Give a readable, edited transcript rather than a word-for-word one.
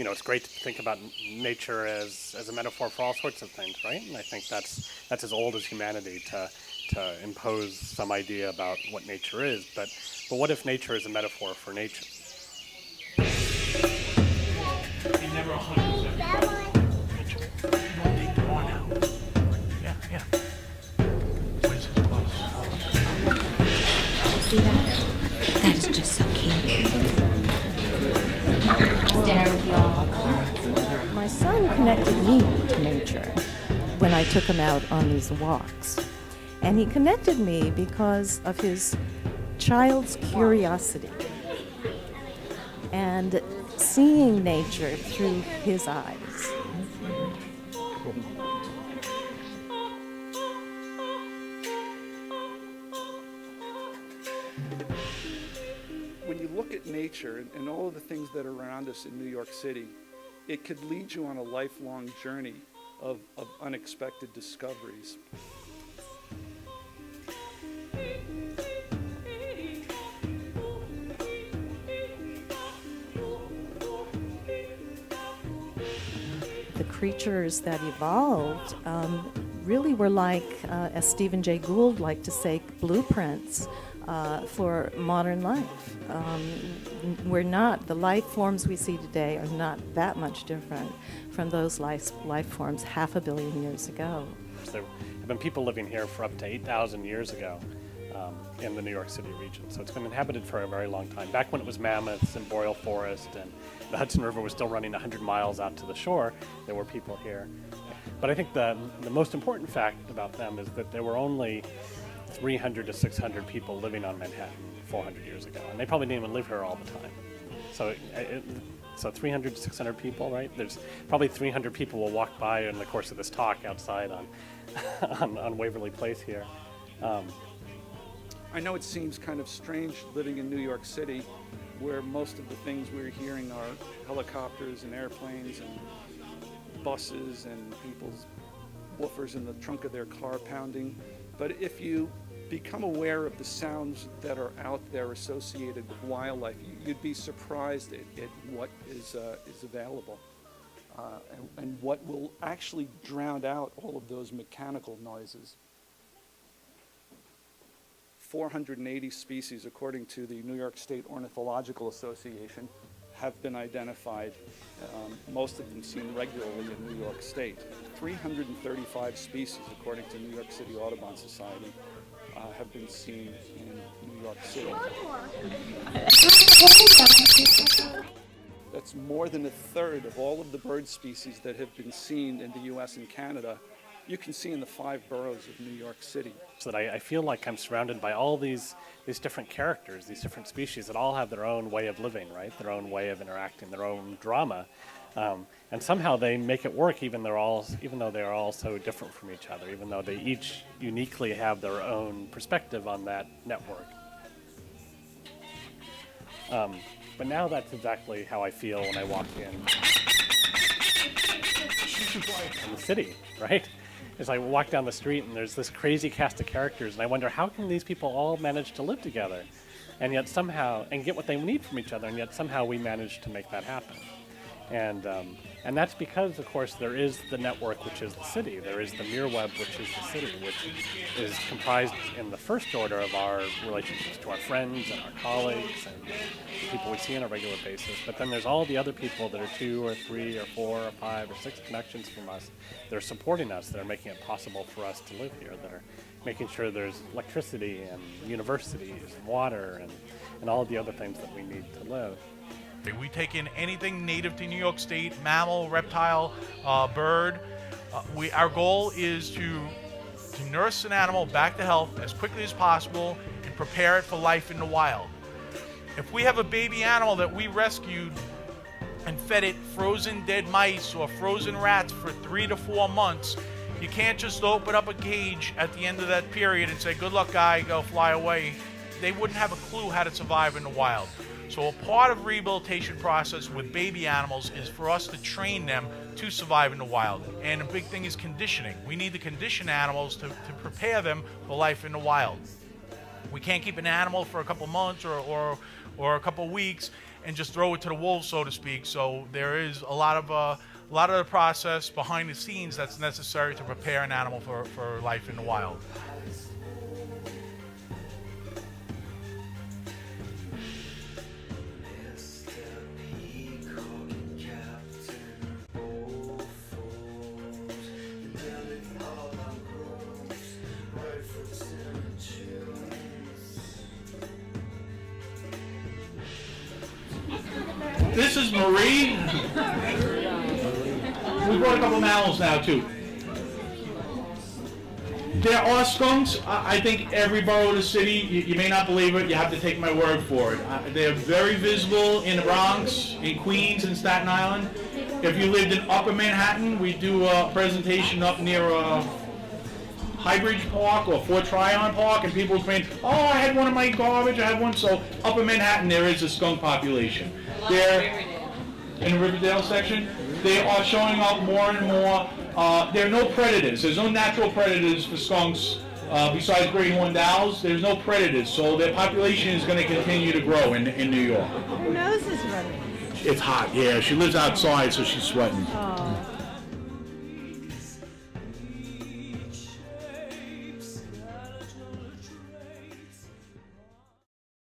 it's great to think about nature as a metaphor for all sorts of things, right? And I think that's as old as humanity to impose some idea about what nature is. But what if nature is a metaphor for nature? You never 100%. Yeah. Where's his clothes? See that? That is just so cute. Dinner with y'all. My son connected me to nature when I took him out on these walks. And he connected me because of his child's curiosity and seeing nature through his eyes. When you look at nature and all of the things that are around us in New York City, it could lead you on a lifelong journey of unexpected discoveries. The creatures that evolved really were like, as Stephen Jay Gould liked to say, blueprints for modern life. The life forms we see today are not that much different from those life forms 500 million years ago. There have been people living here for up to 8,000 years ago in the New York City region. So it's been inhabited for a very long time. Back when it was mammoths and boreal forest and the Hudson River was still running 100 miles out to the shore, there were people here. But I think the most important fact about them is that there were only 300 to 600 people living on Manhattan 400 years ago. And they probably didn't even live here all the time. So 300 to 600 people, right? There's probably 300 people will walk by in the course of this talk outside on Waverly Place here. I know it seems kind of strange living in New York City, where most of the things we're hearing are helicopters and airplanes and buses and people's woofers in the trunk of their car pounding. But if you become aware of the sounds that are out there associated with wildlife, you'd be surprised at what is available and what will actually drown out all of those mechanical noises. 480 species, according to the New York State Ornithological Association, have been identified, most of them seen regularly in New York State. 335 species, according to New York City Audubon Society, have been seen in New York City. That's more than a third of all of the bird species that have been seen in the US and Canada. You can see in the 5 boroughs of New York City. So that I feel like I'm surrounded by all these different characters, these different species that all have their own way of living, right? Their own way of interacting, their own drama. And somehow they make it work even though they're all so different from each other, even though they each uniquely have their own perspective on that network. But now that's exactly how I feel when I walk in the city, right? As I walk down the street and there's this crazy cast of characters, and I wonder, how can these people all manage to live together and yet somehow, and get what they need from each other, and yet somehow we manage to make that happen? And that's because, of course, there is the network, which is the city. There is the mirror web, which is the city, which is comprised in the first order of our relationships to our friends and our colleagues and the people we see on a regular basis. But then there's all the other people that are 2 or 3 or 4 or 5 or 6 connections from us that are supporting us, that are making it possible for us to live here, that are making sure there's electricity and universities and water and all of the other things that we need to live. We take in anything native to New York State, mammal, reptile, bird. Our goal is to nurse an animal back to health as quickly as possible and prepare it for life in the wild. If we have a baby animal that we rescued and fed it frozen dead mice or frozen rats for 3 to 4 months, you can't just open up a cage at the end of that period and say, good luck, guy, go fly away. They wouldn't have a clue how to survive in the wild. So a part of rehabilitation process with baby animals is for us to train them to survive in the wild. And a big thing is conditioning. We need to condition animals to prepare them for life in the wild. We can't keep an animal for a couple months or a couple weeks and just throw it to the wolves, so to speak. So there is a lot of the process behind the scenes that's necessary to prepare an animal for life in the wild. This is Marie. We brought a couple of mammals now too. There are skunks. I think every borough of the city, you may not believe it, you have to take my word for it. They're very visible in the Bronx, in Queens, and Staten Island. If you lived in Upper Manhattan, we do a presentation up near Highbridge Park or Fort Tryon Park, and people complain, oh, I had one in my garbage, I had one. So Upper Manhattan, there is a skunk population. They're in the Riverdale section. They are showing up more and more. There are no predators. There's no natural predators for skunks besides great horned owls. There's no predators, so their population is going to continue to grow in New York. Her nose is running. It's hot, yeah. She lives outside, so she's sweating. Oh.